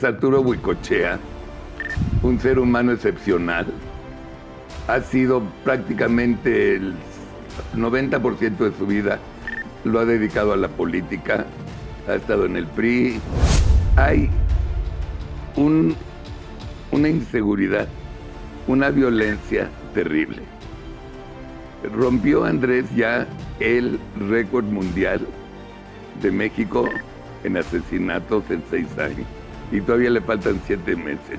Arturo Buicochea, un ser humano excepcional, ha sido prácticamente el 90% de su vida lo ha dedicado a la política, ha estado en el PRI. Hay una inseguridad, una violencia terrible. Rompió Andrés ya el récord mundial de México en asesinatos en 6 años. Y todavía le faltan 7 meses.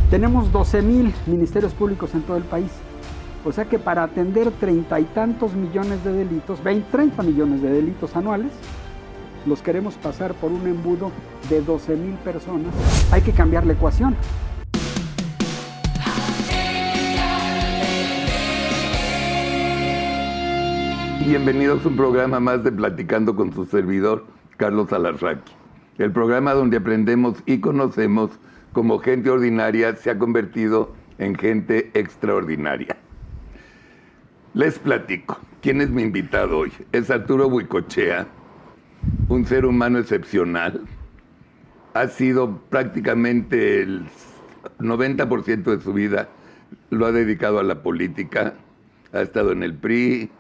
Tenemos 12,000 ministerios públicos en todo el país. O sea que para atender 30 y tantos millones de delitos, 30 millones de delitos anuales, los queremos pasar por un embudo de 12,000 personas. Hay que cambiar la ecuación. Bienvenidos a un programa más de Platicando con su servidor, Carlos Alarraqui. El programa donde aprendemos y conocemos cómo gente ordinaria se ha convertido en gente extraordinaria. Les platico. ¿Quién es mi invitado hoy? Es Arturo Buicochea, un ser humano excepcional. Ha sido prácticamente el 90% de su vida lo ha dedicado a la política. Ha estado en el PRI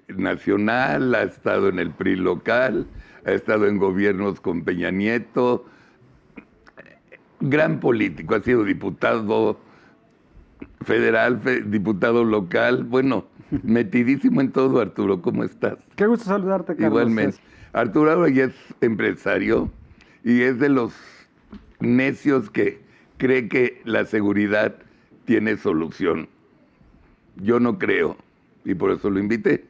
nacional, ha estado en el PRI local, ha estado en gobiernos con Peña Nieto, gran político, ha sido diputado federal, diputado local, bueno, metidísimo en todo. Arturo, ¿cómo estás? Qué gusto saludarte, Carlos. Igualmente. Arturo ahora ya es empresario y es de los necios que cree que la seguridad tiene solución. Yo no creo, y por eso lo invité,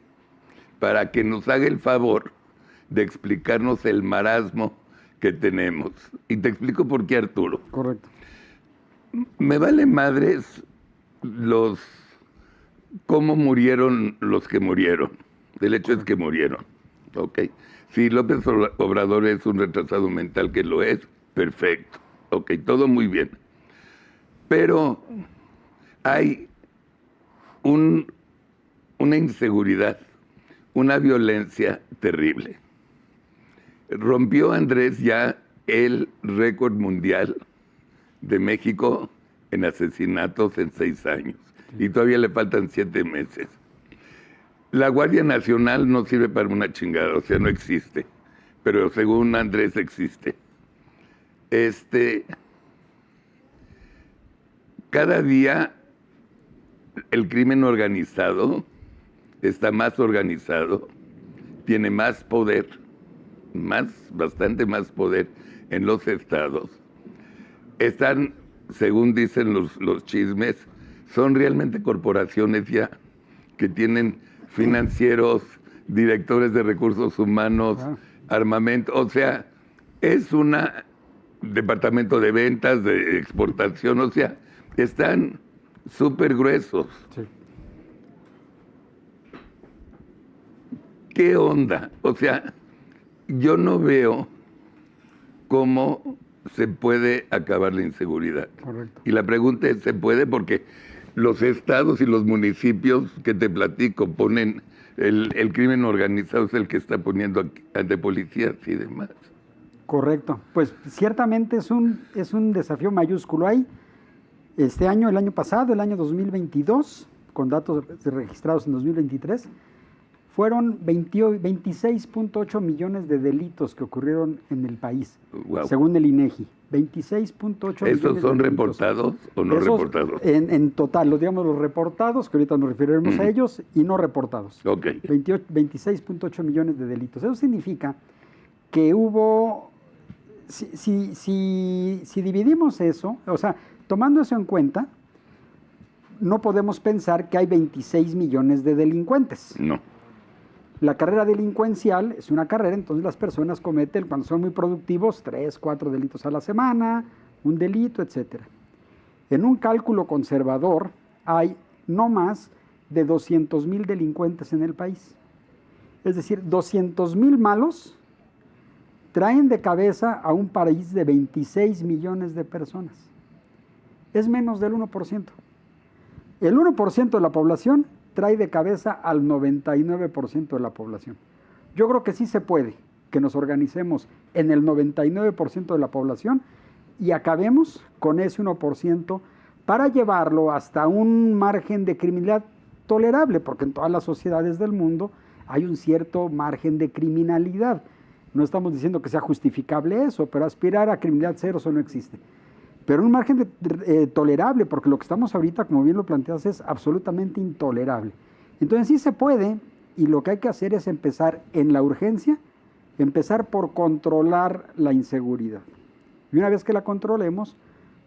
para que nos haga el favor de explicarnos el marasmo que tenemos. Y te explico por qué, Arturo. Correcto. Me vale madres cómo murieron los que murieron. El hecho es que murieron. Ok. Si López Obrador es un retrasado mental, que lo es, perfecto. Ok, todo muy bien. Pero hay una inseguridad, una violencia terrible. Rompió Andrés ya el récord mundial de México en asesinatos en 6 años. Y todavía le faltan 7 meses. La Guardia Nacional no sirve para una chingada, o sea, no existe. Pero según Andrés existe. Cada día el crimen organizado está más organizado, tiene más poder, bastante más poder en los estados. Están, según dicen los chismes, son realmente corporaciones ya que tienen financieros, directores de recursos humanos, armamento, o sea, es un departamento de ventas, de exportación, o sea, están súper gruesos. Sí. ¿Qué onda? O sea, yo no veo cómo se puede acabar la inseguridad. Correcto. Y la pregunta es, ¿se puede? Porque los estados y los municipios que te platico ponen, el crimen organizado es el que está poniendo ante policías y demás. Correcto. Pues ciertamente es un desafío mayúsculo. Hay este año, el año pasado, el año 2022, con datos registrados en 2023, fueron 26.8 millones de delitos que ocurrieron en el país, Wow. según el INEGI. 26.8 millones. ¿Esos son de delitos. reportados o no reportados? En total, los reportados, que ahorita nos referiremos a ellos, y no reportados. Ok. 26.8 millones de delitos. Eso significa que hubo, si dividimos eso, o sea, tomando eso en cuenta, no podemos pensar que hay 26 millones de delincuentes. No. La carrera delincuencial es una carrera, entonces las personas cometen, cuando son muy productivos, 3, 4 delitos a la semana, un delito, etc. En un cálculo conservador hay no más de 200,000 delincuentes en el país. Es decir, 200,000 malos traen de cabeza a un país de 26 millones de personas. Es menos del 1%. El 1% de la población trae de cabeza al 99% de la población. Yo creo que sí se puede que nos organicemos en el 99% de la población y acabemos con ese 1% para llevarlo hasta un margen de criminalidad tolerable, porque en todas las sociedades del mundo hay un cierto margen de criminalidad. No estamos diciendo que sea justificable eso, pero aspirar a criminalidad cero eso no existe. Pero un margen tolerable, porque lo que estamos ahorita, como bien lo planteas, es absolutamente intolerable. Entonces sí se puede, y lo que hay que hacer es empezar en la urgencia, empezar por controlar la inseguridad. Y una vez que la controlemos,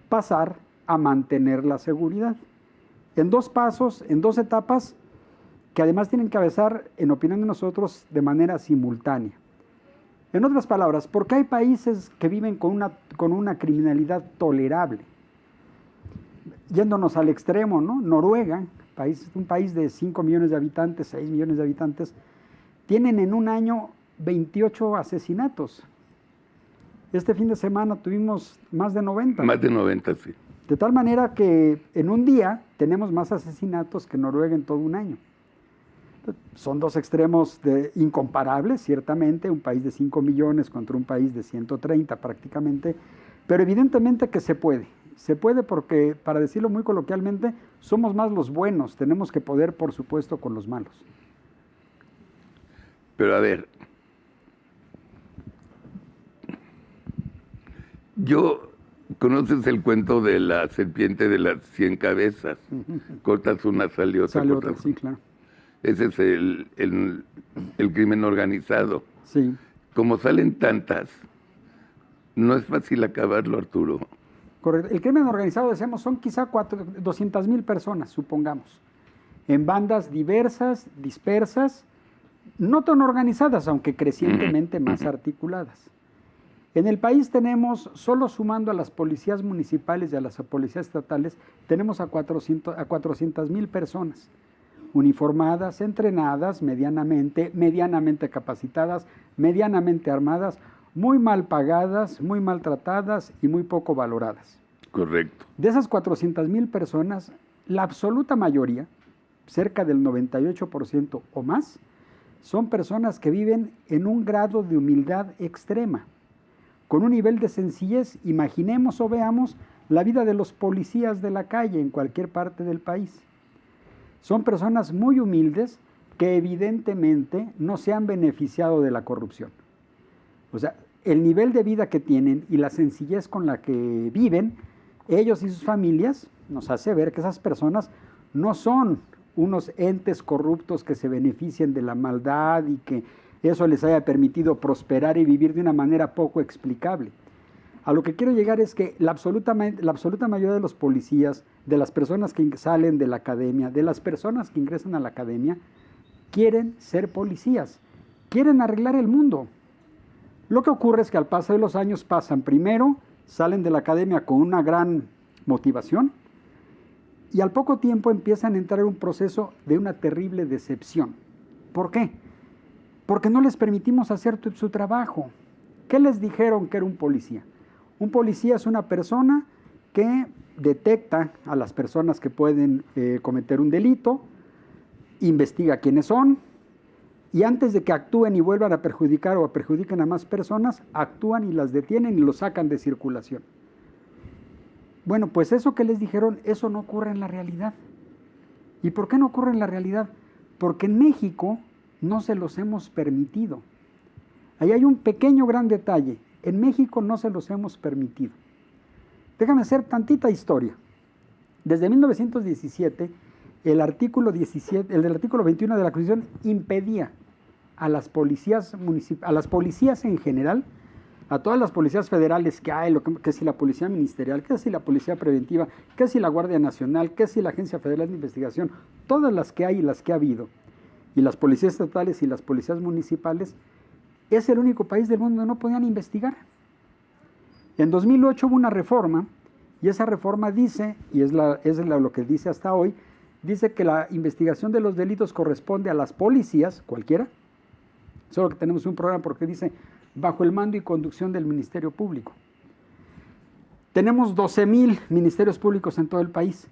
pasar a mantener la seguridad. En 2 pasos, en 2 etapas, que además tienen que avanzar, en opinión de nosotros, de manera simultánea. En otras palabras, ¿por qué hay países que viven con una criminalidad tolerable? Yéndonos al extremo, ¿no? Noruega, un país de 5 millones de habitantes, 6 millones de habitantes, tienen en un año 28 asesinatos. Este fin de semana tuvimos más de 90. Más de 90, sí. De tal manera que en un día tenemos más asesinatos que Noruega en todo un año. Son 2 extremos incomparables, ciertamente, un país de 5 millones contra un país de 130 prácticamente, pero evidentemente que se puede. Se puede porque, para decirlo muy coloquialmente, somos más los buenos, tenemos que poder, por supuesto, con los malos. Pero a ver, ¿conoces el cuento de la serpiente de las 100 cabezas? Cortas una, sale otra. Sale otra, sí, claro. Ese es el crimen organizado. Sí. Como salen tantas, no es fácil acabarlo, Arturo. Correcto. El crimen organizado, decíamos, son quizá 200,000 personas, supongamos, en bandas diversas, dispersas, no tan organizadas, aunque crecientemente más articuladas. En el país tenemos, solo sumando a las policías municipales y a las policías estatales, tenemos a 400,000 personas, uniformadas, entrenadas, medianamente capacitadas, medianamente armadas, muy mal pagadas, muy maltratadas y muy poco valoradas. Correcto. De esas 400,000 personas, la absoluta mayoría, cerca del 98% o más, son personas que viven en un grado de humildad extrema, con un nivel de sencillez. Imaginemos o veamos la vida de los policías de la calle en cualquier parte del país. Son personas muy humildes que evidentemente no se han beneficiado de la corrupción. O sea, el nivel de vida que tienen y la sencillez con la que viven, ellos y sus familias, nos hace ver que esas personas no son unos entes corruptos que se beneficien de la maldad y que eso les haya permitido prosperar y vivir de una manera poco explicable. A lo que quiero llegar es que la absoluta mayoría de los policías, de las personas que salen de la academia, de las personas que ingresan a la academia, quieren ser policías, quieren arreglar el mundo. Lo que ocurre es que al paso de los años primero, salen de la academia con una gran motivación y al poco tiempo empiezan a entrar en un proceso de una terrible decepción. ¿Por qué? Porque no les permitimos hacer su trabajo. ¿Qué les dijeron que era un policía? Un policía es una persona que detecta a las personas que pueden cometer un delito, investiga quiénes son, y antes de que actúen y vuelvan a perjudicar o perjudiquen a más personas, actúan y las detienen y los sacan de circulación. Bueno, pues eso que les dijeron, eso no ocurre en la realidad. ¿Y por qué no ocurre en la realidad? Porque en México no se los hemos permitido. Ahí hay un pequeño gran detalle. En México no se los hemos permitido. Déjame hacer tantita historia. Desde 1917, el artículo 21 de la Constitución impedía a las policías en general, a todas las policías federales que hay, que si la policía ministerial, que si la policía preventiva, que si la Guardia Nacional, que si la Agencia Federal de Investigación, todas las que hay y las que ha habido, y las policías estatales y las policías municipales, es el único país del mundo donde no podían investigar. En 2008 hubo una reforma, y esa reforma dice, y es lo que dice hasta hoy, dice que la investigación de los delitos corresponde a las policías, cualquiera, solo que tenemos un programa porque dice, bajo el mando y conducción del Ministerio Público. Tenemos 12,000 ministerios públicos en todo el país,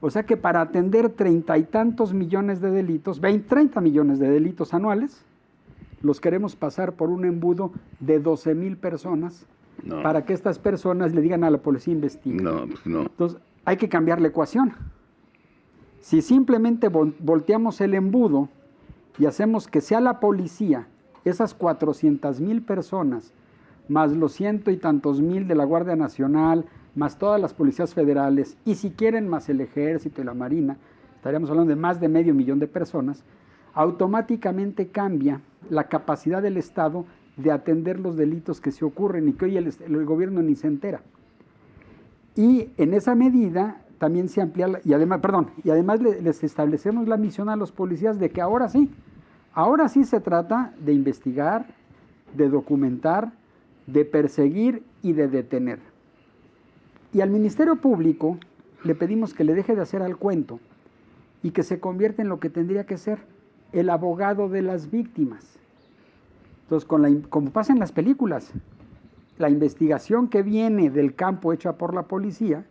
o sea que para atender 30 y tantos millones de delitos, 30 millones de delitos anuales, los queremos pasar por un embudo de 12,000 personas No. para que estas personas le digan a la policía investigue. No, pues no. Entonces, hay que cambiar la ecuación. Si simplemente volteamos el embudo y hacemos que sea la policía, esas 400,000 personas, más los ciento y tantos mil de la Guardia Nacional, más todas las policías federales, y si quieren más el Ejército y la Marina, estaríamos hablando de más de 500,000 de personas, automáticamente cambia la capacidad del Estado de atender los delitos que se ocurren y que hoy el gobierno ni se entera. Y en esa medida también se amplía, y además les establecemos la misión a los policías de que ahora sí se trata de investigar, de documentar, de perseguir y de detener. Y al Ministerio Público le pedimos que le deje de hacer al cuento y que se convierta en lo que tendría que ser el abogado de las víctimas. Entonces, como pasa en las películas, la investigación que viene del campo hecha por la policía,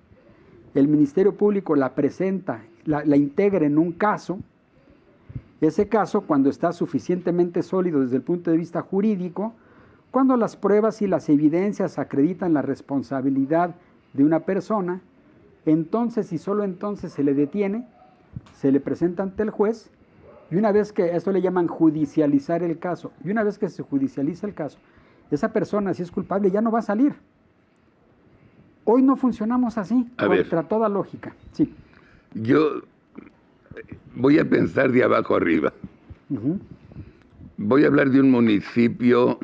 el Ministerio Público la presenta, la integra en un caso. Ese caso, cuando está suficientemente sólido desde el punto de vista jurídico, cuando las pruebas y las evidencias acreditan la responsabilidad de una persona, entonces y solo entonces se le detiene, se le presenta ante el juez, y una vez que, esto le llaman judicializar el caso, y una vez que se judicializa el caso, esa persona, si es culpable, ya no va a salir. Hoy no funcionamos así, contra toda lógica. Sí. Yo voy a pensar de abajo arriba. Uh-huh. Voy a hablar de un municipio,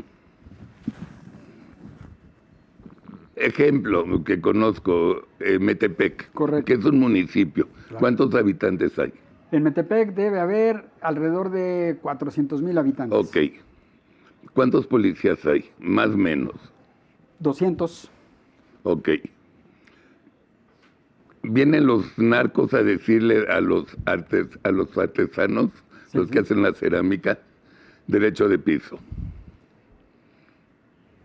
ejemplo, que conozco, Metepec. Correcto. Que es un municipio. Claro. ¿Cuántos habitantes hay? En Metepec debe haber alrededor de 400,000 habitantes. Ok. ¿Cuántos policías hay? Más o menos. 200. Ok. Vienen los narcos a decirle a los artesanos, sí, los que hacen la cerámica, derecho de piso.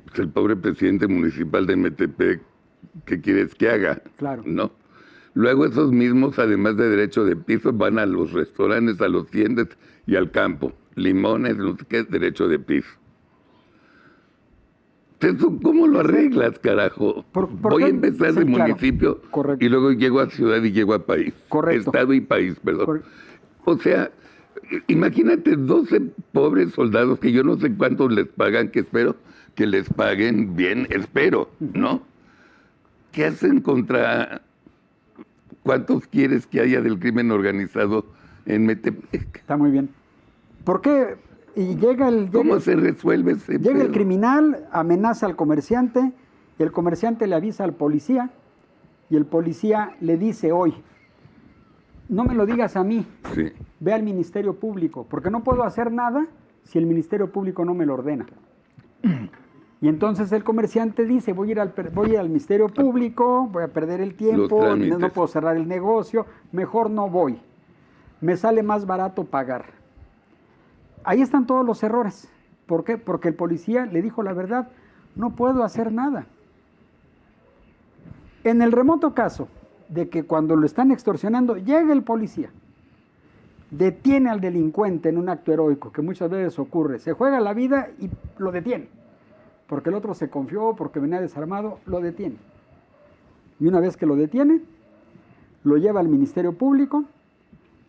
Pues el pobre presidente municipal de Metepec, ¿qué quieres que haga? Claro. ¿No? Luego esos mismos, además de derecho de piso, van a los restaurantes, a los tiendas y al campo. Limones, no sé qué, derecho de piso. ¿Eso cómo lo arreglas, carajo? Voy a empezar de municipio, claro, y luego llego a ciudad y llego a país. Correcto. Estado y país, perdón. O sea, imagínate 12 pobres soldados que yo no sé cuántos les pagan, que espero que les paguen bien, espero, ¿no? ¿Qué hacen contra... ¿Cuántos quieres que haya del crimen organizado en Metepec? Está muy bien. ¿Por qué? Y ¿Cómo se resuelve ese Llega pedo? El criminal, amenaza al comerciante, y el comerciante le avisa al policía, y el policía le dice hoy, no me lo digas a mí, sí, ve al Ministerio Público, porque no puedo hacer nada si el Ministerio Público no me lo ordena. Y entonces el comerciante dice, voy a ir al Ministerio Público, voy a perder el tiempo, no puedo cerrar el negocio, mejor no voy. Me sale más barato pagar. Ahí están todos los errores. ¿Por qué? Porque el policía le dijo la verdad, no puedo hacer nada. En el remoto caso de que cuando lo están extorsionando, llega el policía, detiene al delincuente en un acto heroico, que muchas veces ocurre, se juega la vida y lo detiene, porque el otro se confió, porque venía desarmado, lo detiene. Y una vez que lo detiene, lo lleva al Ministerio Público,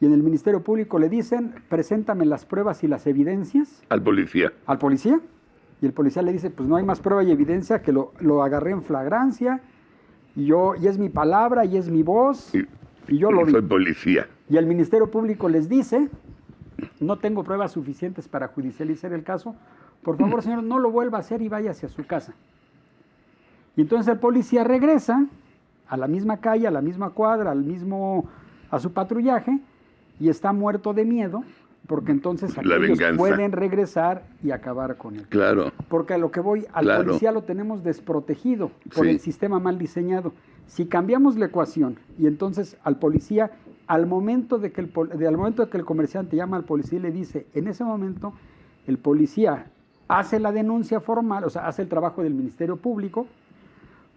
y en el Ministerio Público le dicen, preséntame las pruebas y las evidencias. Al policía. Al policía. Y el policía le dice, pues no hay más prueba y evidencia, que lo agarré en flagrancia, y es mi palabra, y es mi voz, y yo lo vi. Soy policía. Y el Ministerio Público les dice, no tengo pruebas suficientes para judicializar el caso, por favor, señor, no lo vuelva a hacer y vaya hacia su casa. Y entonces el policía regresa a la misma calle, a la misma cuadra, a su patrullaje, y está muerto de miedo, porque entonces aquellos pueden regresar y acabar con él. Claro. Porque a lo que voy, al policía lo tenemos desprotegido por el sistema mal diseñado. Si cambiamos la ecuación y entonces al policía, al momento de que el comerciante llama al policía y le dice, en ese momento el policía hace la denuncia formal, o sea, hace el trabajo del Ministerio Público,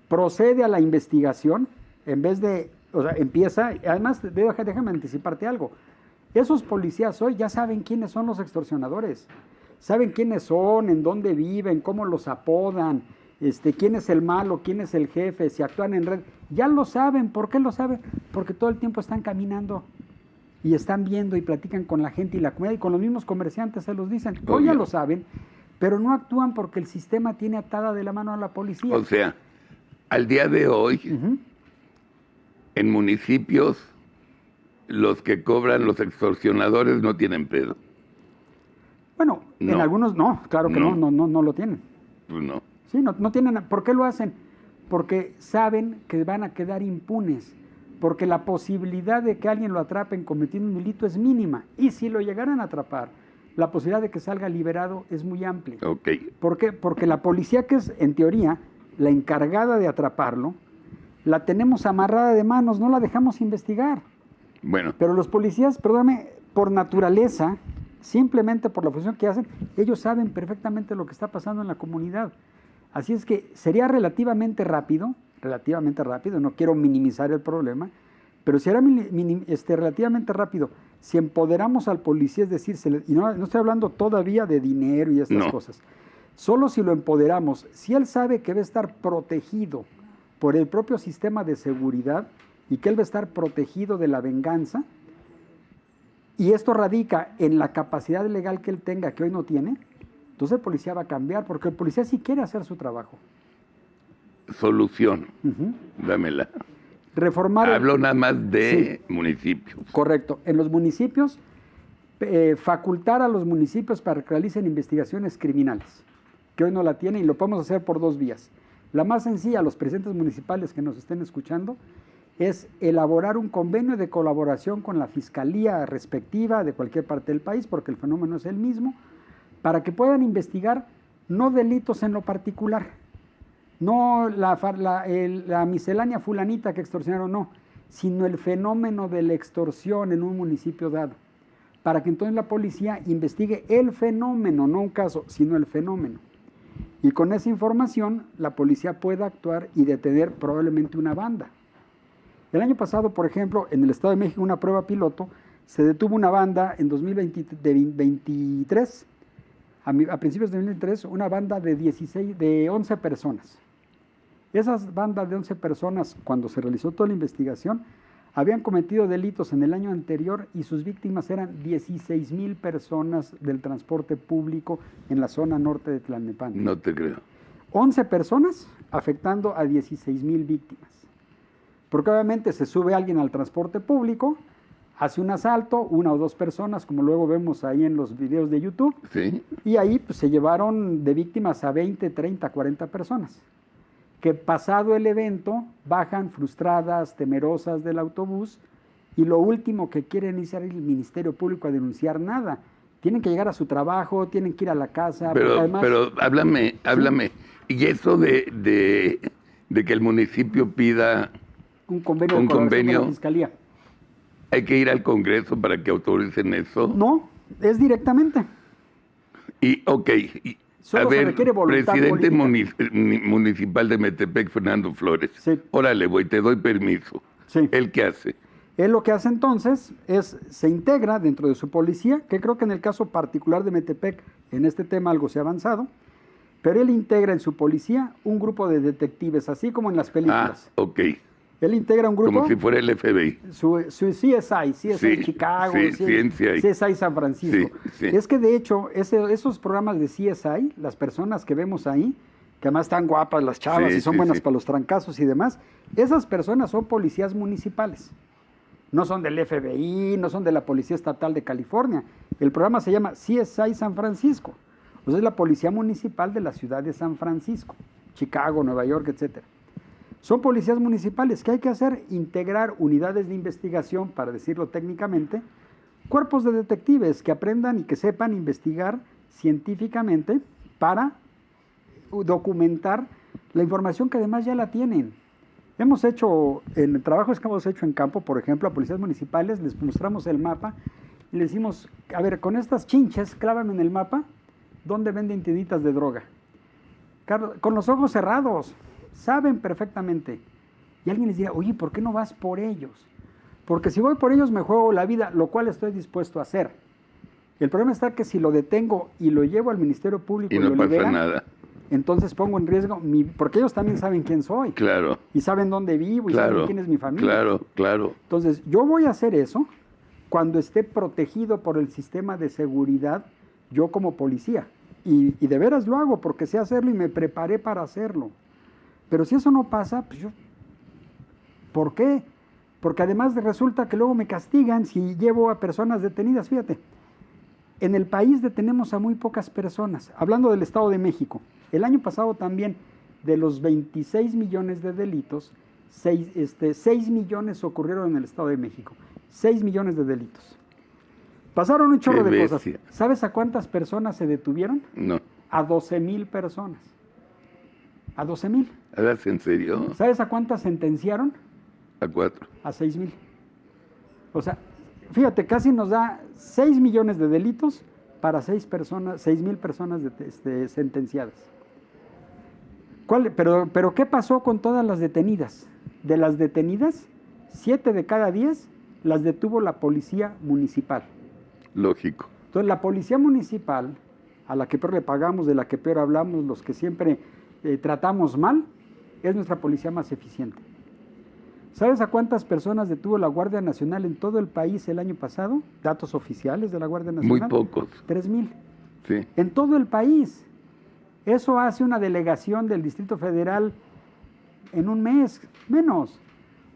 procede a la investigación, en vez de, o sea, empieza, además déjame anticiparte algo. Esos policías hoy ya saben quiénes son los extorsionadores, saben quiénes son, en dónde viven, cómo los apodan, quién es el malo, quién es el jefe, si actúan en red. Ya lo saben. ¿Por qué lo saben? Porque todo el tiempo están caminando y están viendo y platican con la gente y la comunidad y con los mismos comerciantes se los dicen. Hoy ya lo saben, pero no actúan porque el sistema tiene atada de la mano a la policía. O sea, al día de hoy, en municipios, los que cobran los extorsionadores no tienen pedo. Bueno, en algunos no, claro que no lo tienen. Pues no. Sí, no tienen. ¿Por qué lo hacen? Porque saben que van a quedar impunes, porque la posibilidad de que alguien lo atrapen cometiendo un delito es mínima, y si lo llegaran a atrapar, la posibilidad de que salga liberado es muy amplia. Okay. ¿Por qué? Porque la policía, que es en teoría la encargada de atraparlo, la tenemos amarrada de manos, no la dejamos investigar. Bueno. Pero los policías, perdóname, por naturaleza, simplemente por la función que hacen, ellos saben perfectamente lo que está pasando en la comunidad. Así es que sería relativamente rápido, no quiero minimizar el problema, pero será relativamente rápido si empoderamos al policía, es decir, y no estoy hablando todavía de dinero y estas cosas, solo si lo empoderamos, si él sabe que va a estar protegido por el propio sistema de seguridad y que él va a estar protegido de la venganza, y esto radica en la capacidad legal que él tenga, que hoy no tiene, entonces el policía va a cambiar, porque el policía sí quiere hacer su trabajo. Solución. Dámela. Reformar. Hablo nada más de municipios. Correcto. En los municipios, facultar a los municipios para que realicen investigaciones criminales, que hoy no la tienen, y lo podemos hacer por dos vías. La más sencilla, los presidentes municipales que nos estén escuchando, es elaborar un convenio de colaboración con la fiscalía respectiva de cualquier parte del país, porque el fenómeno es el mismo, para que puedan investigar no delitos en lo particular, no la miscelánea fulanita que extorsionaron, no, sino el fenómeno de la extorsión en un municipio dado, para que entonces la policía investigue el fenómeno, no un caso, sino el fenómeno. Y con esa información la policía pueda actuar y detener probablemente una banda. El año pasado, por ejemplo, en el Estado de México, una prueba piloto, se detuvo una banda en 2023, a principios de 2023, una banda de 11 personas. Esas bandas de 11 personas, cuando se realizó toda la investigación, habían cometido delitos en el año anterior y sus víctimas eran 16,000 personas del transporte público en la zona norte de Tlalnepantla. No te creo. 11 personas afectando a 16,000 víctimas. Porque obviamente se sube alguien al transporte público, hace un asalto, una o dos personas, como luego vemos ahí en los videos de YouTube, ¿sí? Y ahí pues, se llevaron de víctimas a 20, 30, 40 personas, que pasado el evento bajan frustradas, temerosas del autobús, y lo último que quieren es ir al Ministerio Público a denunciar nada. Tienen que llegar a su trabajo, tienen que ir a la casa. Pero háblame. ¿Sí? Y eso de que el municipio pida un convenio con la Fiscalía. ¿Hay que ir al Congreso para que autoricen eso? No, es directamente. Y, Solo se requiere voluntad presidente política. municipal de Metepec, Fernando Flores. Sí. Órale, te doy permiso. Sí. ¿Él qué hace? Él lo que hace entonces es, se integra dentro de su policía, que creo que en el caso particular de Metepec, en este tema algo se ha avanzado, pero él integra en su policía un grupo de detectives, así como en las películas. Ok. Él integra un grupo... Como si fuera el FBI. Su CSI Chicago, CSI San Francisco. Sí. Es que de hecho, esos programas de CSI, las personas que vemos ahí, que además están guapas las chavas y son buenas para los trancazos y demás, esas personas son policías municipales. No son del FBI, no son de la Policía Estatal de California. El programa se llama CSI San Francisco. O sea, es la Policía Municipal de la ciudad de San Francisco, Chicago, Nueva York, etcétera. Son policías municipales. ¿Qué hay que hacer? Integrar unidades de investigación, para decirlo técnicamente, cuerpos de detectives que aprendan y que sepan investigar científicamente para documentar la información que además ya la tienen. Hemos hecho, en trabajos que hemos hecho en campo, por ejemplo, a policías municipales, les mostramos el mapa y les decimos, a ver, con estas chinches, clávame en el mapa, ¿dónde venden tienditas de droga? Carlos, con los ojos cerrados. Saben perfectamente. Y alguien les dirá, oye, ¿por qué no vas por ellos? Porque si voy por ellos me juego la vida, lo cual estoy dispuesto a hacer. El problema está que si lo detengo y lo llevo al Ministerio Público Y no pasa nada. entonces pongo en riesgo porque ellos también saben quién soy. Claro. Y saben dónde vivo y saben quién es mi familia. Claro, claro. Entonces, yo voy a hacer eso cuando esté protegido por el sistema de seguridad, yo como policía. Y de veras lo hago porque sé hacerlo y me preparé para hacerlo. Pero si eso no pasa, pues yo... ¿Por qué? Porque además resulta que luego me castigan si llevo a personas detenidas. Fíjate, en el país detenemos a muy pocas personas. Hablando del Estado de México, el año pasado también, de los 26 millones de delitos, 6 millones ocurrieron en el Estado de México. 6 millones de delitos. Pasaron un chorro de cosas. ¿Sabes a cuántas personas se detuvieron? No. A 12,000 personas. A 12,000. ¿Hablas en serio? ¿Sabes a cuántas sentenciaron? A 4. A 6,000. O sea, fíjate, casi nos da 6 millones de delitos para 6,000 personas sentenciadas. Pero ¿qué pasó con todas las detenidas? De las detenidas, 7 de cada 10 las detuvo la policía municipal. Lógico. Entonces, la policía municipal, a la que peor le pagamos, de la que peor hablamos, los que siempre tratamos mal, es nuestra policía más eficiente. ¿Sabes a cuántas personas detuvo la Guardia Nacional en todo el país el año pasado? Datos oficiales de la Guardia Nacional. Muy pocos. 3,000. Sí. En todo el país. Eso hace una delegación del Distrito Federal en un mes, menos.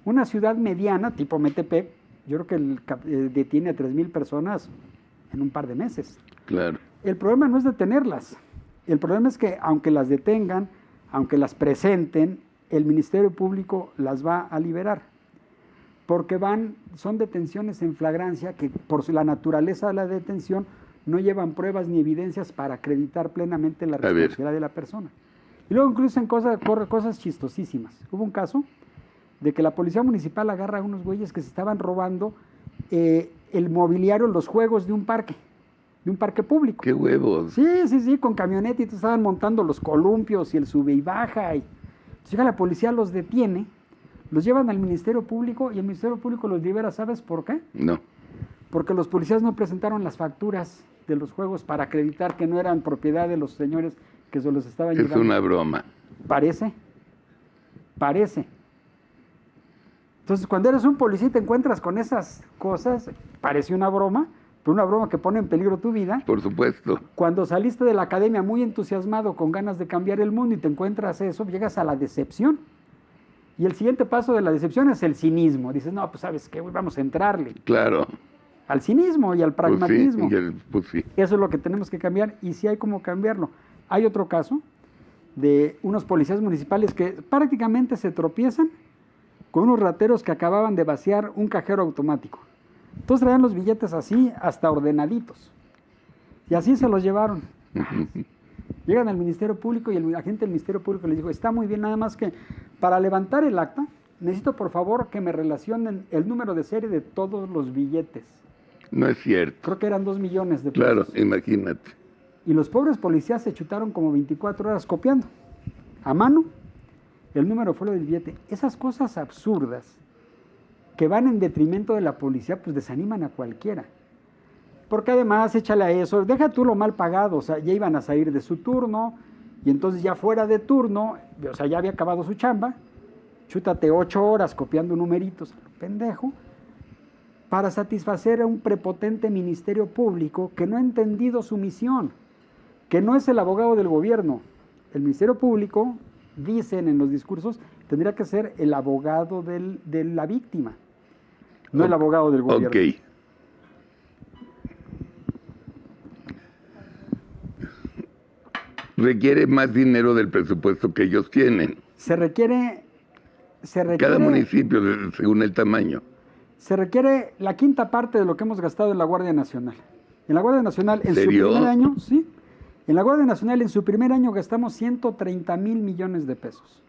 Una ciudad mediana, tipo Metepec, yo creo que detiene a 3,000 personas en un par de meses. Claro. El problema no es detenerlas. El problema es que aunque las detengan, aunque las presenten, el Ministerio Público las va a liberar. Porque son detenciones en flagrancia que por la naturaleza de la detención no llevan pruebas ni evidencias para acreditar plenamente la responsabilidad de la persona. Y luego incluso corre cosas chistosísimas. Hubo un caso de que la policía municipal agarra a unos güeyes que se estaban robando el mobiliario, los juegos de un parque público. ¡Qué huevos! Sí, con camioneta y estaban montando los columpios y el sube y baja. Entonces llega la policía, los detiene, los llevan al Ministerio Público y el Ministerio Público los libera. ¿Sabes por qué? No. Porque los policías no presentaron las facturas de los juegos para acreditar que no eran propiedad de los señores que se los estaban llevando. Es una broma. Parece. Entonces, cuando eres un policía y te encuentras con esas cosas, parece una broma, pero una broma que pone en peligro tu vida. Por supuesto. Cuando saliste de la academia muy entusiasmado, con ganas de cambiar el mundo y te encuentras eso, llegas a la decepción. Y el siguiente paso de la decepción es el cinismo. Dices, no, pues ¿sabes qué? Vamos a entrarle. Claro. Al cinismo y al pragmatismo. Pues sí. Eso es lo que tenemos que cambiar y sí hay cómo cambiarlo. Hay otro caso de unos policías municipales que prácticamente se tropiezan con unos rateros que acababan de vaciar un cajero automático. Entonces traían los billetes así, hasta ordenaditos. Y así se los llevaron. Llegan al Ministerio Público y el agente del Ministerio Público les dijo, está muy bien, nada más que para levantar el acta, necesito por favor que me relacionen el número de serie de todos los billetes. No es cierto. Creo que eran 2 millones de pesos. Claro, imagínate. Y los pobres policías se chutaron como 24 horas copiando, a mano, el número fue lo del billete. Esas cosas absurdas que van en detrimento de la policía, pues desaniman a cualquiera. Porque además, échale a eso, deja tú lo mal pagado, o sea, ya iban a salir de su turno, y entonces ya fuera de turno, o sea, ya había acabado su chamba, chútate 8 horas copiando numeritos, pendejo, para satisfacer a un prepotente Ministerio Público que no ha entendido su misión, que no es el abogado del gobierno. El Ministerio Público, dicen en los discursos, tendría que ser el abogado de la víctima, no el abogado del gobierno. Ok. Requiere más dinero del presupuesto que ellos tienen. Se requiere Cada municipio, según el tamaño. Se requiere la quinta parte de lo que hemos gastado en la Guardia Nacional. En la Guardia Nacional, en ¿Serio? su primer año, sí. En la Guardia Nacional, en su primer año, gastamos 130,000 millones de pesos.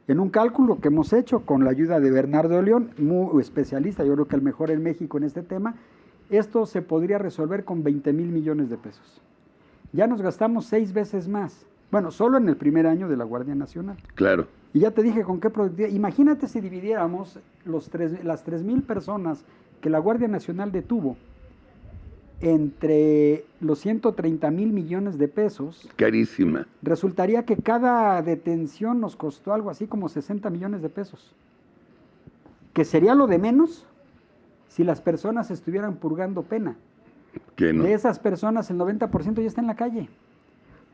En un cálculo que hemos hecho con la ayuda de Bernardo León, muy especialista, yo creo que el mejor en México en este tema, esto se podría resolver con 20,000 millones de pesos. Ya nos gastamos 6 veces más. Bueno, solo en el primer año de la Guardia Nacional. Claro. Y ya te dije con qué productividad. Imagínate si dividiéramos las 3,000 personas que la Guardia Nacional detuvo entre los 130,000 millones de pesos, Carísima. resultaría que cada detención nos costó algo así como 60 millones de pesos. Que sería lo de menos si las personas estuvieran purgando pena. Que no. De esas personas, el 90% ya está en la calle.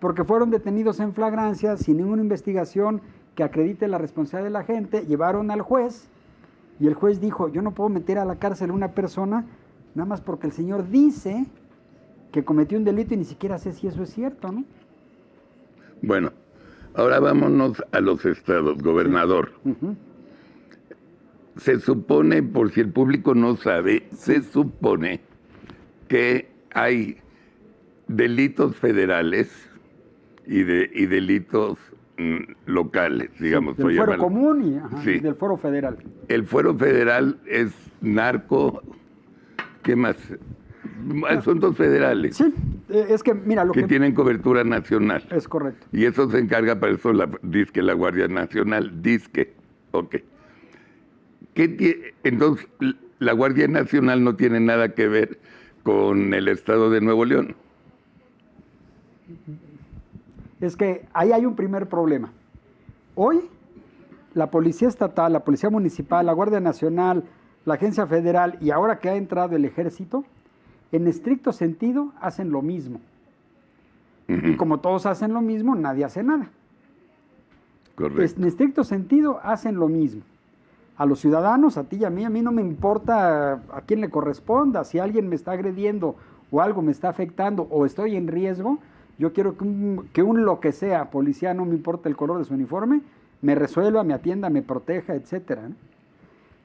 Porque fueron detenidos en flagrancia, sin ninguna investigación que acredite la responsabilidad de la gente, llevaron al juez, y el juez dijo, yo no puedo meter a la cárcel a una persona nada más porque el señor dice que cometió un delito y ni siquiera sé si eso es cierto, ¿no? Bueno, ahora vámonos a los estados, gobernador. Uh-huh. Se supone, por si el público no sabe, se supone que hay delitos federales y delitos locales, digamos. Sí, del fuero llamarlo. común y, ajá, Sí. y del fuero federal. El fuero federal es narco, ¿qué más? Asuntos federales Sí, es que, mira, lo que que tienen cobertura nacional. es correcto. Y eso se encarga para eso dizque la Guardia Nacional, dizque, ok. Entonces, la Guardia Nacional no tiene nada que ver con el Estado de Nuevo León. Es que ahí hay un primer problema. Hoy, la Policía Estatal, la Policía Municipal, la Guardia Nacional, la Agencia Federal y ahora que ha entrado el Ejército, en estricto sentido hacen lo mismo. Uh-huh. Y como todos hacen lo mismo, nadie hace nada. Correcto. En estricto sentido hacen lo mismo. A los ciudadanos, a ti y a mí no me importa a quién le corresponda, si alguien me está agrediendo o algo me está afectando o estoy en riesgo, yo quiero que lo que sea, policía, no me importa el color de su uniforme, me resuelva, me atienda, me proteja, etcétera, ¿no?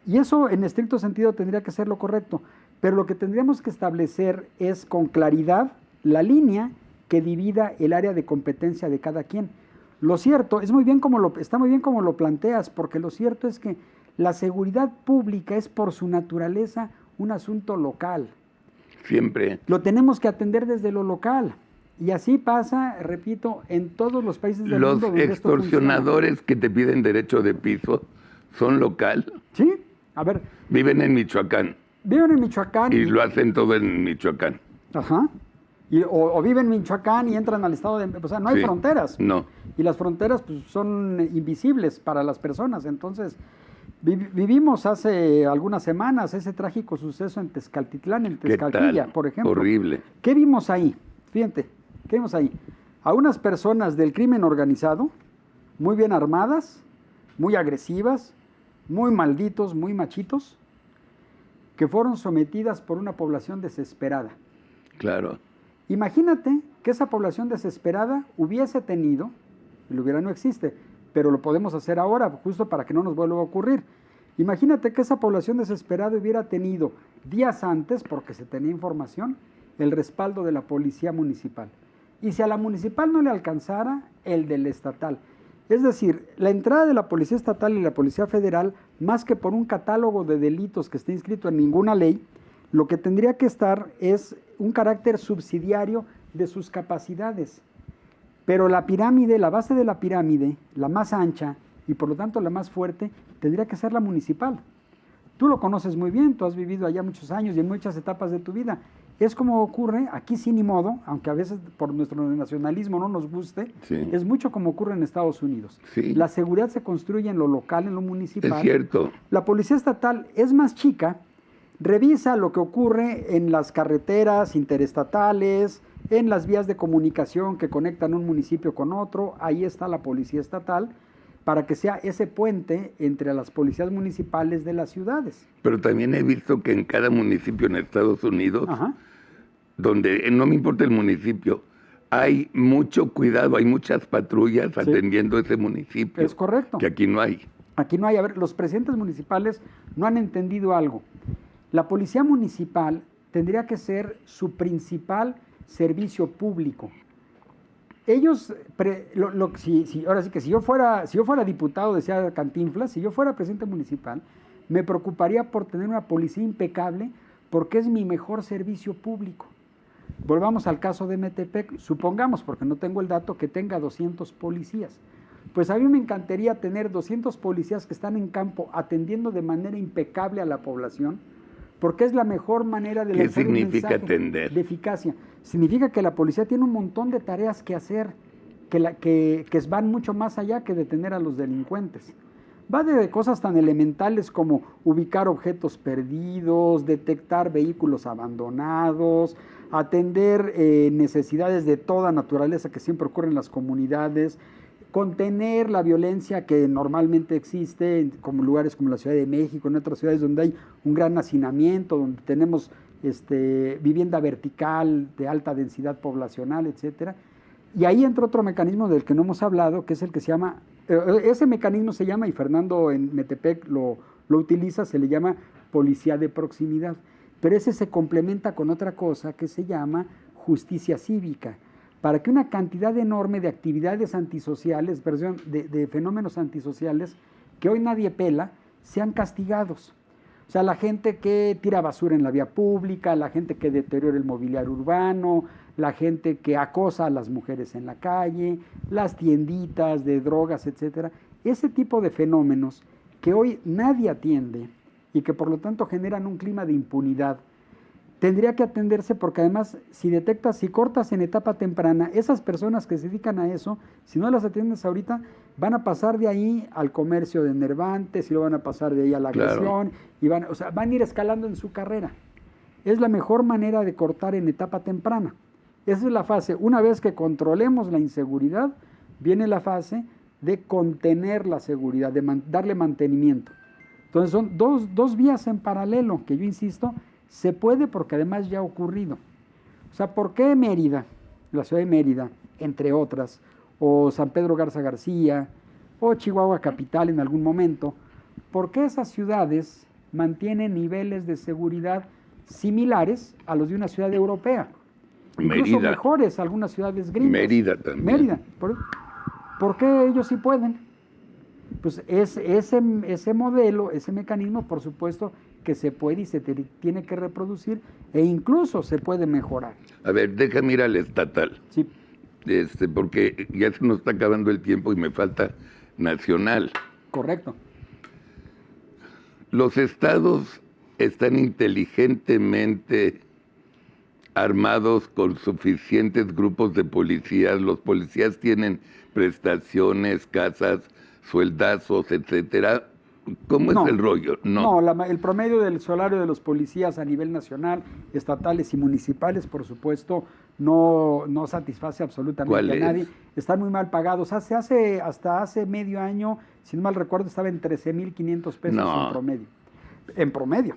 Y eso en estricto sentido tendría que ser lo correcto, pero lo que tendríamos que establecer es con claridad la línea que divida el área de competencia de cada quien. Lo cierto, está muy bien como lo planteas, porque lo cierto es que la seguridad pública es por su naturaleza un asunto local. Siempre. Lo tenemos que atender desde lo local. Y así pasa, repito, en todos los países del mundo. Los extorsionadores que te piden derecho de piso son local. Sí, a ver. Viven en Michoacán. Viven en Michoacán. Y lo hacen todo en Michoacán. Ajá. O viven en Michoacán y entran al estado de... O sea, no hay fronteras. No. Y las fronteras pues, son invisibles para las personas. Entonces, vivimos hace algunas semanas ese trágico suceso en Tezcaltitlán, en Tezcalquilla, por ejemplo. Horrible. ¿Qué vimos ahí? Fíjate, ¿qué vimos ahí? A unas personas del crimen organizado, muy bien armadas, muy agresivas, muy malditos, muy machitos, que fueron sometidas por una población desesperada. Claro. Imagínate que esa población desesperada hubiese tenido, el hubiera no existe, pero lo podemos hacer ahora, justo para que no nos vuelva a ocurrir. Imagínate que esa población desesperada hubiera tenido días antes, porque se tenía información, el respaldo de la policía municipal. Y si a la municipal no le alcanzara, el del estatal. Es decir, la entrada de la policía estatal y la policía federal, más que por un catálogo de delitos que esté inscrito en ninguna ley, lo que tendría que estar es un carácter subsidiario de sus capacidades. Pero la pirámide, la base de la pirámide, la más ancha y por lo tanto la más fuerte, tendría que ser la municipal. Tú lo conoces muy bien, tú has vivido allá muchos años y en muchas etapas de tu vida. Es como ocurre, aquí sí ni modo, aunque a veces por nuestro nacionalismo no nos guste, sí. Es mucho como ocurre en Estados Unidos. Sí. La seguridad se construye en lo local, en lo municipal. Es cierto. La policía estatal es más chica, revisa lo que ocurre en las carreteras interestatales, en las vías de comunicación que conectan un municipio con otro, ahí está la policía estatal, para que sea ese puente entre las policías municipales de las ciudades. Pero también he visto que en cada municipio en Estados Unidos, Ajá. donde no me importa el municipio, hay mucho cuidado, hay muchas patrullas Sí. atendiendo ese municipio. Es correcto. Que aquí no hay. Aquí no hay, a ver, los presidentes municipales no han entendido algo. La policía municipal tendría que ser su principal servicio público. Ellos, ahora sí que si yo fuera diputado, decía Cantinflas, si yo fuera presidente municipal, me preocuparía por tener una policía impecable porque es mi mejor servicio público. Volvamos al caso de Metepec, supongamos, porque no tengo el dato, que tenga 200 policías. Pues a mí me encantaría tener 200 policías que están en campo atendiendo de manera impecable a la población, porque es la mejor manera de ¿Qué lanzar un significa mensaje atender? de eficacia. Significa que la policía tiene un montón de tareas que hacer, que van mucho más allá que detener a los delincuentes. Va de cosas tan elementales como ubicar objetos perdidos, detectar vehículos abandonados, atender necesidades de toda naturaleza que siempre ocurren en las comunidades, contener la violencia que normalmente existe en como lugares como la Ciudad de México, en otras ciudades donde hay un gran hacinamiento, donde tenemos vivienda vertical de alta densidad poblacional, etcétera. Y ahí entra otro mecanismo del que no hemos hablado, que es el que se llama, ese mecanismo se llama, y Fernando en Metepec lo utiliza, se le llama policía de proximidad. Pero ese se complementa con otra cosa que se llama justicia cívica, para que una cantidad enorme de actividades antisociales, de fenómenos antisociales, que hoy nadie pela, sean castigados. O sea, la gente que tira basura en la vía pública, la gente que deteriora el mobiliario urbano, la gente que acosa a las mujeres en la calle, las tienditas de drogas, etcétera. Ese tipo de fenómenos que hoy nadie atiende y que por lo tanto generan un clima de impunidad, tendría que atenderse porque además si cortas en etapa temprana, esas personas que se dedican a eso, si no las atiendes ahorita, van a pasar de ahí al comercio de enervantes y luego van a pasar de ahí a la agresión, y van a ir escalando en su carrera. Es la mejor manera de cortar en etapa temprana. Esa es la fase. Una vez que controlemos la inseguridad, viene la fase de contener la seguridad, de darle mantenimiento. Entonces son dos vías en paralelo, que yo insisto, se puede porque además ya ha ocurrido. O sea, ¿por qué Mérida, la ciudad de Mérida, entre otras, o San Pedro Garza García, o Chihuahua Capital en algún momento, por qué esas ciudades mantienen niveles de seguridad similares a los de una ciudad europea? Incluso Mérida. Mejores algunas ciudades gringas. Mérida también. Mérida. ¿Por qué ellos sí pueden? Pues ese modelo, ese mecanismo, por supuesto, que se puede y se tiene que reproducir e incluso se puede mejorar. A ver, déjame ir al estatal. Sí. Porque ya se nos está acabando el tiempo y me falta nacional. Correcto. Los estados están inteligentemente armados con suficientes grupos de policías. Los policías tienen prestaciones, casas, sueldazos, etcétera. ¿Cómo es el rollo? No, el promedio del salario de los policías a nivel nacional, estatales y municipales, por supuesto, no satisface absolutamente a nadie. Están muy mal pagados. Hasta hace medio año, si no mal recuerdo, estaba en 13,500 pesos en promedio. En promedio.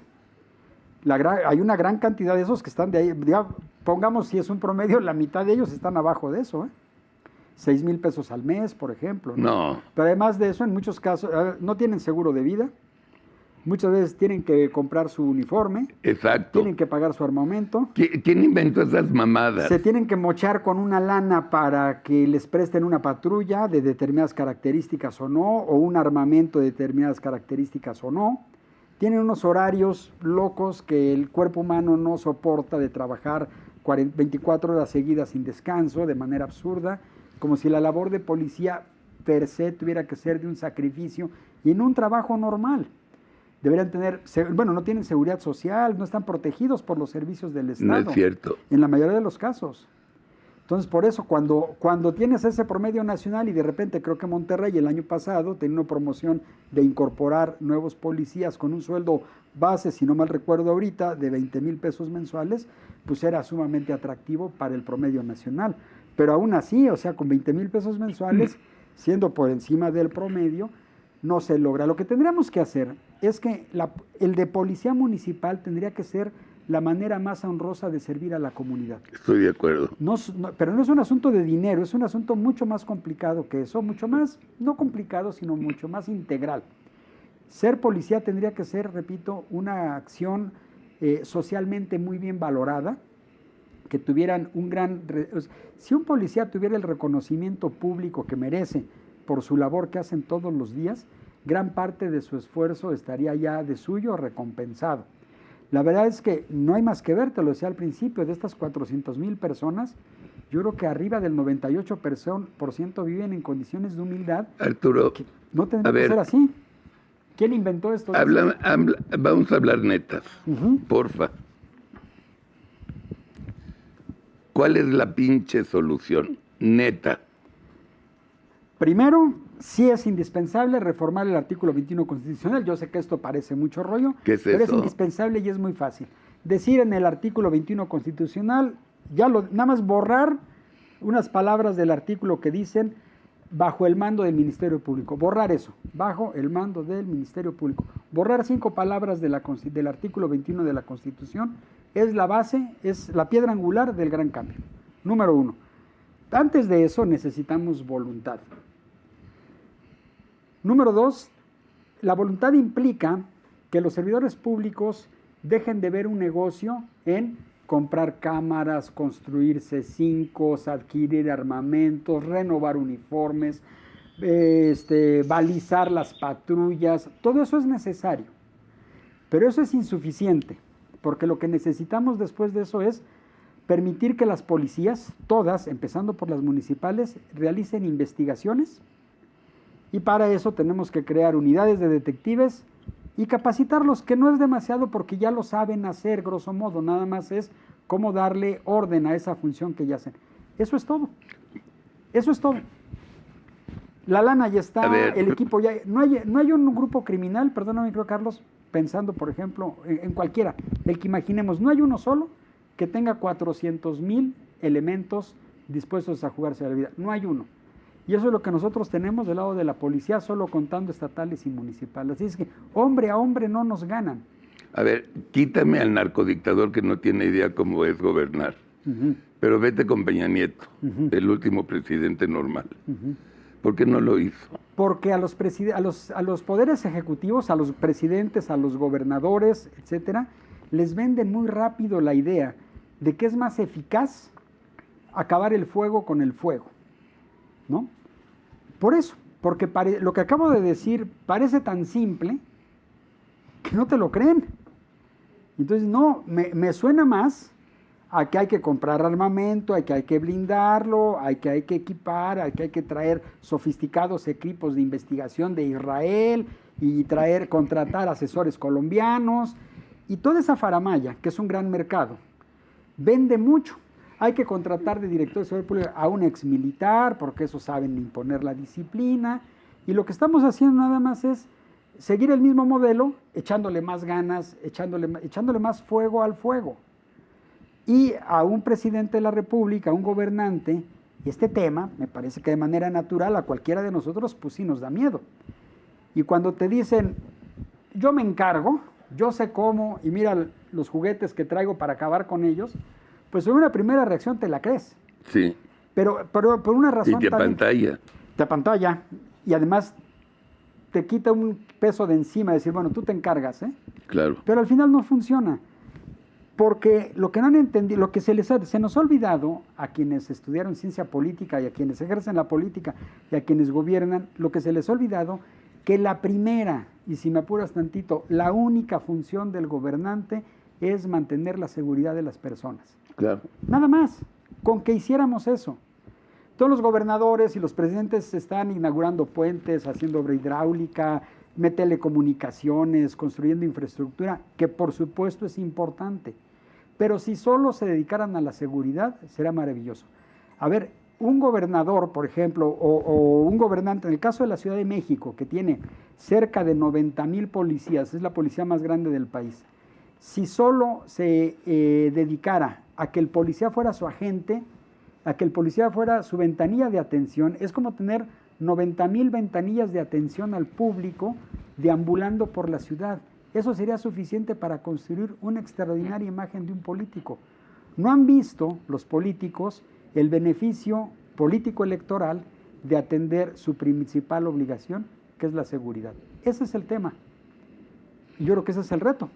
Hay una gran cantidad de esos que están de ahí. Pongamos, si es un promedio, la mitad de ellos están abajo de eso, 6,000 pesos al mes, por ejemplo. No. Pero además de eso, en muchos casos, no tienen seguro de vida. Muchas veces tienen que comprar su uniforme. Exacto. Tienen que pagar su armamento. ¿Quién inventó esas mamadas? Se tienen que mochar con una lana para que les presten una patrulla de determinadas características o no, o un armamento de determinadas características o no. Tienen unos horarios locos que el cuerpo humano no soporta, de trabajar 24 horas seguidas sin descanso, de manera absurda, como si la labor de policía per se tuviera que ser de un sacrificio y no un trabajo normal. Deberían tener, no tienen seguridad social, no están protegidos por los servicios del Estado. No es cierto. En la mayoría de los casos. Entonces, por eso, cuando tienes ese promedio nacional y de repente creo que Monterrey el año pasado tenía una promoción de incorporar nuevos policías con un sueldo base, si no mal recuerdo ahorita, de 20,000 pesos mensuales, pues era sumamente atractivo para el promedio nacional. Pero aún así, o sea, con 20,000 pesos mensuales, siendo por encima del promedio, no se logra. Lo que tendríamos que hacer es que el de policía municipal tendría que ser la manera más honrosa de servir a la comunidad. Estoy de acuerdo. Pero no es un asunto de dinero, es un asunto mucho más complicado que eso, mucho más, no complicado, sino mucho más integral. Ser policía tendría que ser, repito, una acción socialmente muy bien valorada, que tuvieran si un policía tuviera el reconocimiento público que merece por su labor que hacen todos los días, gran parte de su esfuerzo estaría ya de suyo recompensado. La verdad es que no hay más que ver, te lo decía al principio, de estas 400,000 personas, yo creo que arriba del 98% viven en condiciones de humildad. Arturo, que no tendría que ser así. ¿Quién inventó esto? Vamos a hablar netas, porfa. ¿Cuál es la pinche solución? Neta. Primero, sí es indispensable reformar el artículo 21 constitucional. Yo sé que esto parece mucho rollo, ¿Qué es pero eso? es indispensable y es muy fácil. Decir en el artículo 21 constitucional, nada más borrar unas palabras del artículo que dicen bajo el mando del Ministerio Público. Borrar eso, bajo el mando del Ministerio Público. Borrar 5 palabras del artículo 21 de la Constitución es la base, es la piedra angular del gran cambio. Número 1. Antes de eso necesitamos voluntad. Número 2, la voluntad implica que los servidores públicos dejen de ver un negocio en comprar cámaras, construir C5, adquirir armamentos, renovar uniformes, balizar las patrullas. Todo eso es necesario, pero eso es insuficiente, porque lo que necesitamos después de eso es permitir que las policías, todas, empezando por las municipales, realicen investigaciones. Y para eso tenemos que crear unidades de detectives y capacitarlos, que no es demasiado porque ya lo saben hacer, grosso modo, nada más es cómo darle orden a esa función que ya hacen. Eso es todo. Eso es todo. La lana ya está, el equipo ya... No hay un grupo criminal, perdóname, creo, Carlos, pensando, por ejemplo, en cualquiera, el que imaginemos, no hay uno solo que tenga 400,000 elementos dispuestos a jugarse la vida. No hay uno. Y eso es lo que nosotros tenemos del lado de la policía, solo contando estatales y municipales. Así es que hombre a hombre no nos ganan. A ver, quítame al narcodictador que no tiene idea cómo es gobernar. Pero vete con Peña Nieto, el último presidente normal. ¿Por qué no lo hizo? Porque a los poderes ejecutivos, a los presidentes, a los gobernadores, etcétera, les venden muy rápido la idea de que es más eficaz acabar el fuego con el fuego, ¿no? Por eso, porque lo que acabo de decir parece tan simple que no te lo creen. Entonces, no, me suena más a que hay que comprar armamento, a que hay que blindarlo, a que hay que equipar, a que hay que traer sofisticados equipos de investigación de Israel y contratar asesores colombianos y toda esa faramalla, que es un gran mercado, vende mucho. Hay que contratar de director de seguridad pública a un exmilitar, porque esos saben imponer la disciplina, y lo que estamos haciendo nada más es seguir el mismo modelo, echándole más ganas, echándole más fuego al fuego. Y a un presidente de la República, a un gobernante, este tema, me parece que de manera natural a cualquiera de nosotros, pues sí nos da miedo. Y cuando te dicen, yo me encargo, yo sé cómo, y mira los juguetes que traigo para acabar con ellos, pues en una primera reacción te la crees. Sí. Pero por una razón... Y te apantalla. Te apantalla. Y además te quita un peso de encima, decir, bueno, tú te encargas, ¿eh? Claro. Pero al final no funciona. Porque lo que no han entendido, lo que se nos ha olvidado a quienes estudiaron ciencia política y a quienes ejercen la política y a quienes gobiernan, lo que se les ha olvidado, que la primera, y si me apuras tantito, la única función del gobernante es mantener la seguridad de las personas. Claro. Nada más, con que hiciéramos eso. Todos los gobernadores y los presidentes están inaugurando puentes, haciendo obra hidráulica, telecomunicaciones, construyendo infraestructura, que por supuesto es importante. Pero si solo se dedicaran a la seguridad, será maravilloso. A ver, un gobernador, por ejemplo, o un gobernante, en el caso de la Ciudad de México, que tiene cerca de 90,000 policías, es la policía más grande del país, si solo se dedicara a que el policía fuera su agente, a que el policía fuera su ventanilla de atención, es como tener 90,000 ventanillas de atención al público deambulando por la ciudad. Eso sería suficiente para construir una extraordinaria imagen de un político. No han visto los políticos el beneficio político electoral de atender su principal obligación, que es la seguridad. Ese es el tema. Y yo creo que ese es el reto,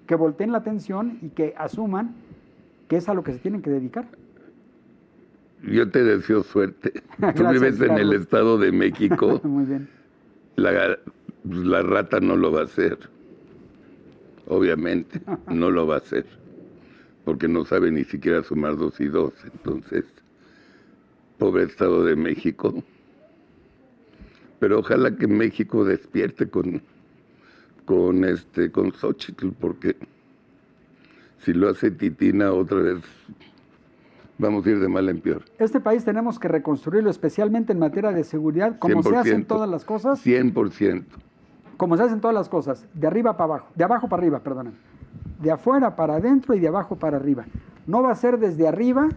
que volteen la atención y que asuman que es a lo que se tienen que dedicar. Yo te deseo suerte. Gracias, Tú vives en el Carlos. Estado de México. Muy bien. La rata no lo va a hacer. Obviamente, no lo va a hacer. Porque no sabe ni siquiera sumar 2 y 2. Entonces, pobre Estado de México. Pero ojalá que México despierte con con Xóchitl, porque si lo hace Titina otra vez, vamos a ir de mal en peor. Este país tenemos que reconstruirlo, especialmente en materia de seguridad, como se hacen todas las cosas. 100%. Como se hacen todas las cosas, de arriba para abajo, de abajo para arriba, perdóname. De afuera para adentro y de abajo para arriba. No va a ser desde arriba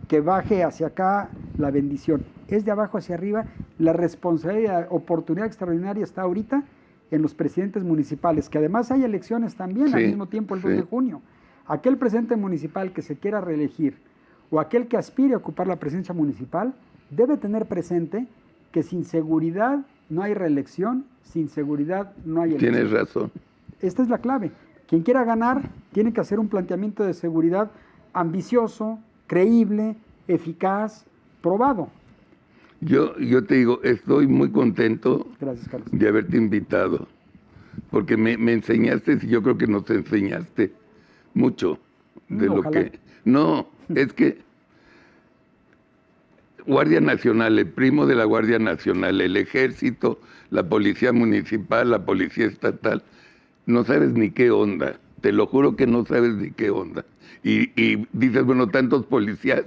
que baje hacia acá la bendición. Es de abajo hacia arriba. La responsabilidad, la oportunidad extraordinaria está ahorita en los presidentes municipales, que además hay elecciones también al mismo tiempo el 2 de junio. Aquel presidente municipal que se quiera reelegir o aquel que aspire a ocupar la presidencia municipal debe tener presente que sin seguridad no hay reelección, sin seguridad no hay elección. Tienes razón. Esta es la clave. Quien quiera ganar tiene que hacer un planteamiento de seguridad ambicioso, creíble, eficaz, probado. Yo te digo, estoy muy contento. Gracias, Carlos, de haberte invitado, porque me enseñaste, y yo creo que nos enseñaste mucho de lo que... No, es que Guardia Nacional, el primo de la Guardia Nacional, el Ejército, la Policía Municipal, la Policía Estatal, no sabes ni qué onda, te lo juro que no sabes ni qué onda. Y dices, bueno, tantos policías,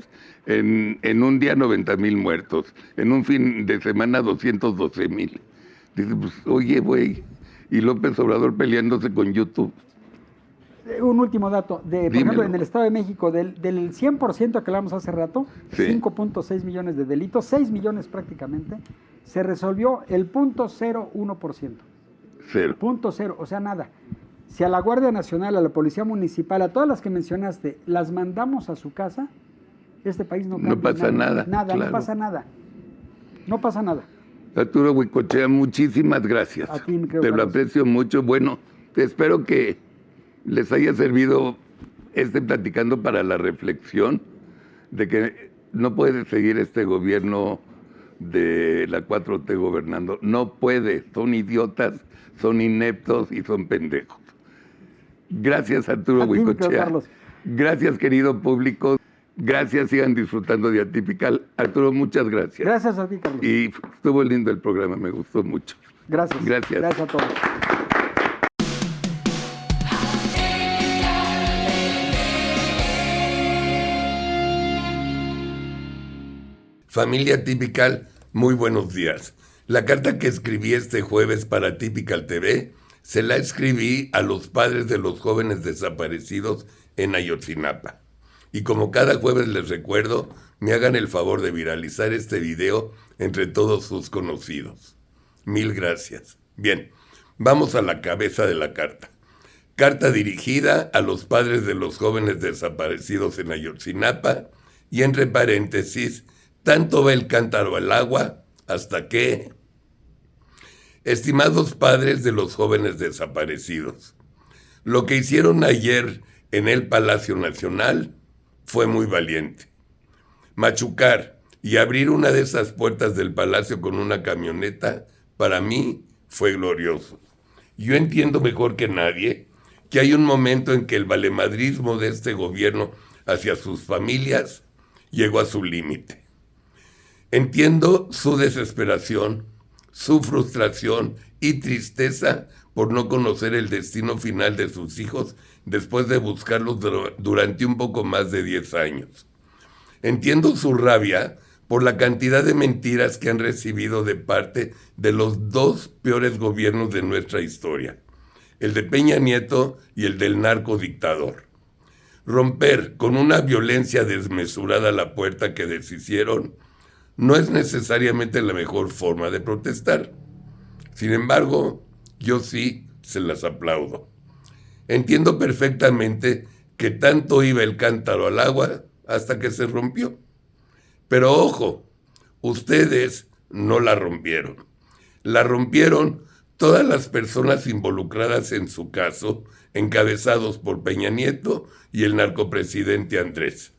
en un día 90,000 muertos, en un fin de semana 212,000. Dices, pues, oye, güey, y López Obrador peleándose con YouTube. Un último dato, por ejemplo, en el Estado de México, del 100% que hablamos hace rato, 5.6 millones de delitos, 6 millones prácticamente, se resolvió el 0.01%. Cero. 0.0, o sea, nada. Si a la Guardia Nacional, a la Policía Municipal, a todas las que mencionaste, las mandamos a su casa, este país no cambia. No pasa nada. Nada, claro. no pasa nada. No pasa nada. Arturo Huicochea, muchísimas gracias. A ti, te lo aprecio mucho. Bueno, espero que les haya servido platicando para la reflexión de que no puede seguir este gobierno de la 4T gobernando. No puede. Son idiotas, son ineptos y son pendejos. Gracias, Arturo Huicochea. Gracias, querido público. Gracias, sigan disfrutando de Atypical. Arturo, muchas gracias. Gracias a ti, Carlos. Y estuvo lindo el programa, me gustó mucho. Gracias. Gracias. Gracias a todos. Familia Atypical, muy buenos días. La carta que escribí este jueves para Atypical TV se la escribí a los padres de los jóvenes desaparecidos en Ayotzinapa. Y como cada jueves les recuerdo, me hagan el favor de viralizar este video entre todos sus conocidos. Mil gracias. Bien, vamos a la cabeza de la carta. Carta dirigida a los padres de los jóvenes desaparecidos en Ayotzinapa y entre paréntesis, tanto va el cántaro al agua hasta que... Estimados padres de los jóvenes desaparecidos, lo que hicieron ayer en el Palacio Nacional fue muy valiente. Machucar y abrir una de esas puertas del palacio con una camioneta, para mí fue glorioso. Yo entiendo mejor que nadie que hay un momento en que el valemadrismo de este gobierno hacia sus familias llegó a su límite. Entiendo su desesperación, su frustración y tristeza por no conocer el destino final de sus hijos después de buscarlos durante un poco más de 10 años. Entiendo su rabia por la cantidad de mentiras que han recibido de parte de los dos peores gobiernos de nuestra historia, el de Peña Nieto y el del narcodictador. Romper con una violencia desmesurada la puerta que deshicieron no es necesariamente la mejor forma de protestar. Sin embargo, yo sí se las aplaudo. Entiendo perfectamente que tanto iba el cántaro al agua hasta que se rompió. Pero ojo, ustedes no la rompieron. La rompieron todas las personas involucradas en su caso, encabezados por Peña Nieto y el narcopresidente Andrés.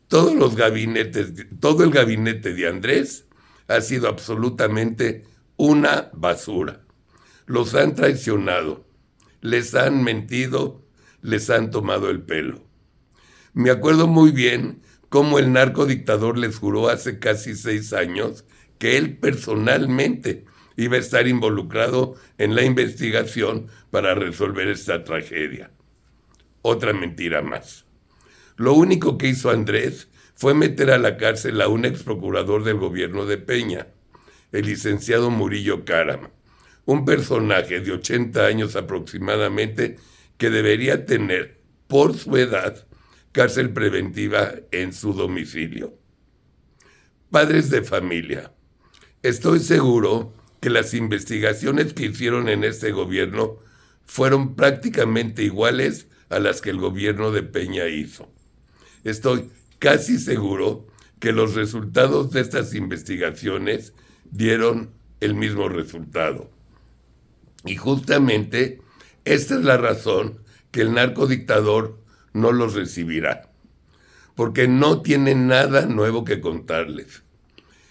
Todo el gabinete de Andrés ha sido absolutamente una basura. Los han traicionado, les han mentido, les han tomado el pelo. Me acuerdo muy bien cómo el narcodictador les juró hace casi 6 años que él personalmente iba a estar involucrado en la investigación para resolver esta tragedia. Otra mentira más. Lo único que hizo Andrés fue meter a la cárcel a un ex procurador del gobierno de Peña, el licenciado Murillo Karam, un personaje de 80 años aproximadamente que debería tener, por su edad, cárcel preventiva en su domicilio. Padres de familia, estoy seguro que las investigaciones que hicieron en este gobierno fueron prácticamente iguales a las que el gobierno de Peña hizo. Estoy casi seguro que los resultados de estas investigaciones dieron el mismo resultado. Y justamente esta es la razón que el narcodictador no los recibirá, porque no tiene nada nuevo que contarles.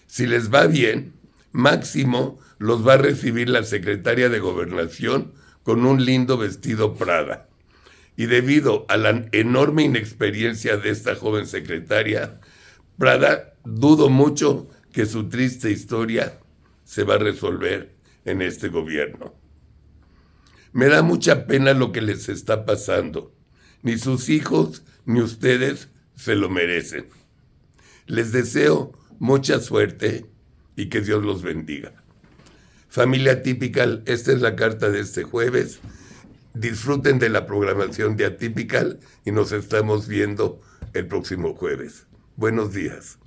Si les va bien, máximo los va a recibir la secretaria de Gobernación con un lindo vestido Prada. Y debido a la enorme inexperiencia de esta joven secretaria, Prada, dudo mucho que su triste historia se va a resolver en este gobierno. Me da mucha pena lo que les está pasando. Ni sus hijos ni ustedes se lo merecen. Les deseo mucha suerte y que Dios los bendiga. Familia Atypical, esta es la carta de este jueves. Disfruten de la programación de Atypical y nos estamos viendo el próximo jueves. Buenos días.